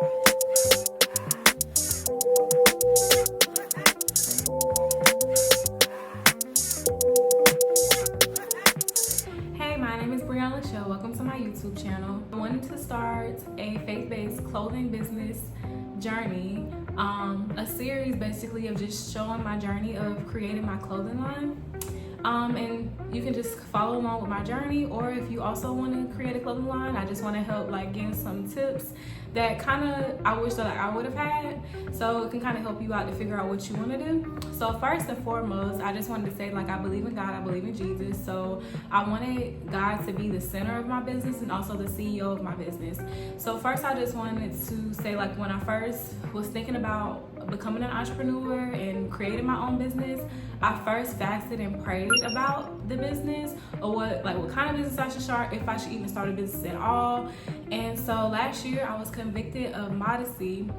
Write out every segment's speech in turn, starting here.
Hey, my name is Brianna Lachelle. Welcome to my YouTube channel. I wanted to start a faith-based clothing business journey, a series basically of just showing my journey of creating my clothing line. And you can just follow along with my journey, or if you also want to create a clothing line, I just want to help give some tips that I wish that I would have had, so it can kind of help you out to figure out what you want to do. So first and foremost, I just wanted to say I believe in God, I believe in Jesus, so I wanted God to be the center of my business and also the CEO of my business. So first I just wanted to say when I first was thinking about becoming an entrepreneur and creating my own business, I first fasted and prayed about the business, or what kind of business I should start, if I should even start a business at all. And so last year I was convicted of modesty,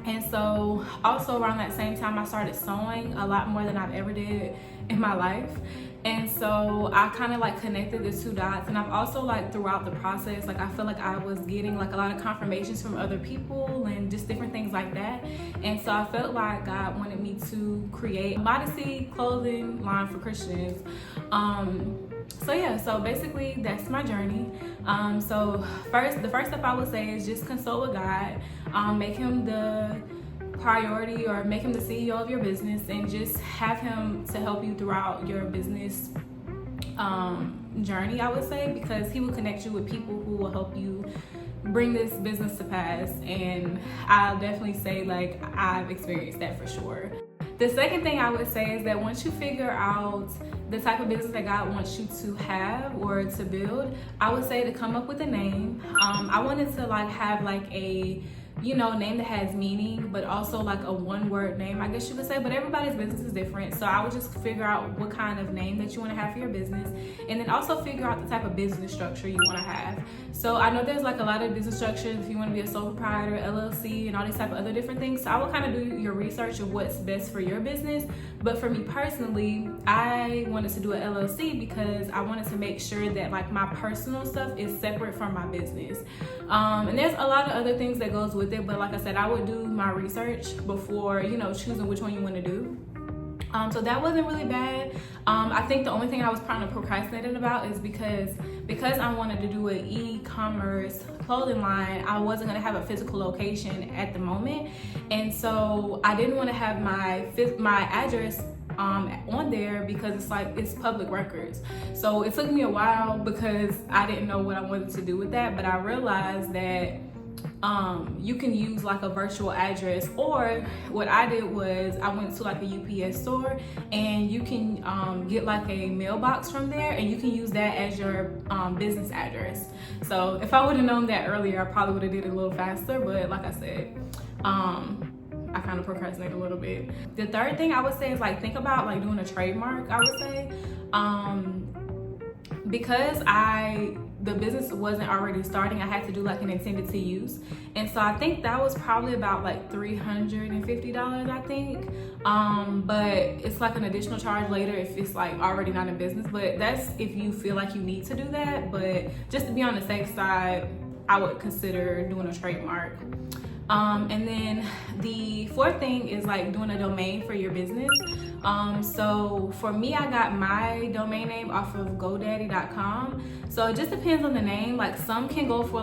and so also around that same time I started sewing a lot more than I've ever did in my life. And so I kind of connected the two dots, and I've also throughout the process I feel I was getting a lot of confirmations from other people and just different things like that. And so I felt like God wanted me to create a modesty clothing line for Christians. So basically that's my journey. So the first step I would say is just consult with God, make him the priority, or make him the CEO of your business, and just have him to help you throughout your business journey, I would say, because he will connect you with people who will help you bring this business to pass. And I'll definitely say I've experienced that for sure. The second thing I would say is that once you figure out the type of business that God wants you to have or to build, I would say to come up with a name. I wanted to have a name that has meaning, but also a one-word name, I guess you could say. But everybody's business is different, so I would just figure out what kind of name that you want to have for your business, and then also figure out the type of business structure you want to have. So I know there's a lot of business structures if you want to be a sole proprietor, LLC, and all these type of other different things. So I would kind of do your research of what's best for your business. But for me personally, I wanted to do an LLC because I wanted to make sure that my personal stuff is separate from my business. And there's a lot of other things that goes with it, but like I said, I would do my research before choosing which one you want to do. So that wasn't really bad. I think the only thing I was kind of procrastinating about is because I wanted to do an e-commerce clothing line, I wasn't going to have a physical location at the moment, and so I didn't want to have my address on there because it's public records. So it took me a while because I didn't know what I wanted to do with that, but I realized that you can use a virtual address, or what I did was I went to a UPS store, and you can get a mailbox from there, and you can use that as your business address. So if I would have known that earlier, I probably would have did it a little faster, but like I said, I kind of procrastinated a little bit. The third thing I would say is think about doing a trademark, I would say, because the business wasn't already starting, I had to do an intended to use, and so I think that was probably about $350, I think. But it's an additional charge later if it's already not in business, but that's if you feel you need to do that. But just to be on the safe side, I would consider doing a trademark. And then the fourth thing is doing a domain for your business. So for me, I got my domain name off of GoDaddy.com. So it just depends on the name. Some can go for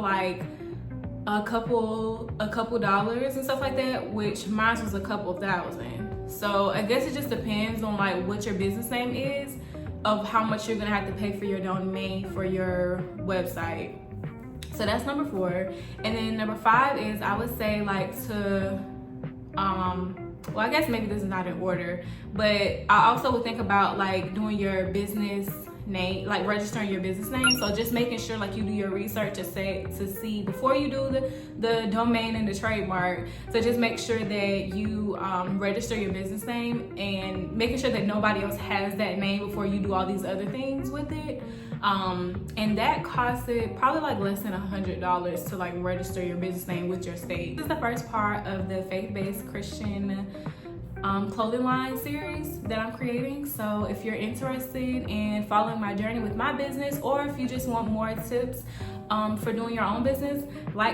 a couple dollars and stuff like that, which mine was a couple thousand. So I guess it just depends on what your business name is, of how much you're gonna have to pay for your domain for your website. So that's number 4. And then number 5 is I would say well, I guess maybe this is not in order, but I also would think about doing your business name, registering your business name. So just making sure you do your research to see before you do the domain and the trademark. So just make sure that you register your business name, and making sure that nobody else has that name before you do all these other things with it. And that costed probably less than $100 to register your business name with your state. This is the first part of the faith-based Christian clothing line series that I'm creating. So if you're interested in following my journey with my business, or if you just want more tips for doing your own business,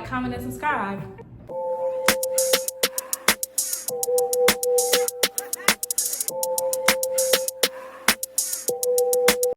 comment and subscribe.